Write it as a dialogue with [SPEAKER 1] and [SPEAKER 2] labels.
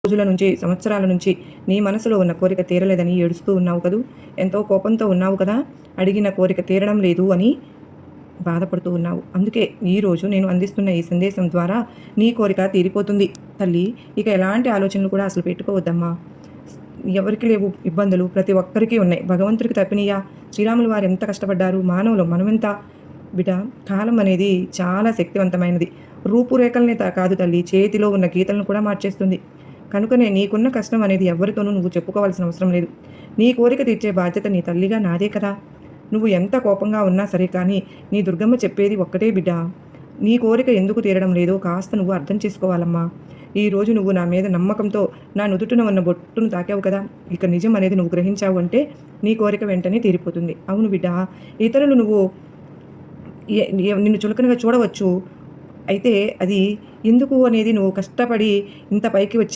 [SPEAKER 1] రోజుల నుంచి, సంవత్సరాల నుంచి నీ మనసులో ఉన్న కోరిక తీరలేదని ఏడుస్తూ ఉన్నావు కదూ! ఎంతో కోపంతో ఉన్నావు కదా! అడిగిన కోరిక తీరడం లేదు అని బాధపడుతూ ఉన్నావు. అందుకే ఈరోజు నేను అందిస్తున్న ఈ సందేశం ద్వారా నీ కోరిక తీరిపోతుంది తల్లి. ఇక ఎలాంటి ఆలోచనలు కూడా అసలు పెట్టుకోవద్దమ్మా. ఎవరికి లేవు ఇబ్బందులు, ప్రతి ఒక్కరికి ఉన్నాయి. భగవంతుడికి తప్పినయా? శ్రీరాములు వారు ఎంత కష్టపడ్డారు, మానవులు మనమెంత. బిడ్డ, కాలం అనేది చాలా శక్తివంతమైనది. రూపురేఖలనే కాదు తల్లి, చేతిలో ఉన్న గీతలను కూడా మార్చేస్తుంది. కనుకనే నీకున్న కష్టం అనేది ఎవరితోనూ నువ్వు చెప్పుకోవాల్సిన అవసరం లేదు. నీ కోరిక తీర్చే బాధ్యత నీ తల్లిగా నాదే కదా. నువ్వు ఎంత కోపంగా ఉన్నా సరే కానీ నీ దుర్గమ్మ చెప్పేది ఒక్కటే బిడ్డ, నీ కోరిక ఎందుకు తీరడం లేదో కాస్త నువ్వు అర్థం చేసుకోవాలమ్మా. ఈరోజు నువ్వు నా మీద నమ్మకంతో నా నుదుటిన ఉన్న బొట్టును తాకావు కదా, ఇక నిజం అనేది నువ్వు గ్రహించావు అంటే నీ కోరిక వెంటనే తీరిపోతుంది. అవును బిడ్డ, ఇతరులు నువ్వు నిన్ను చులకనగా చూడవచ్చు. అయితే అది ఎందుకు అనేది నువ్వు కష్టపడి ఇంత పైకి వచ్చి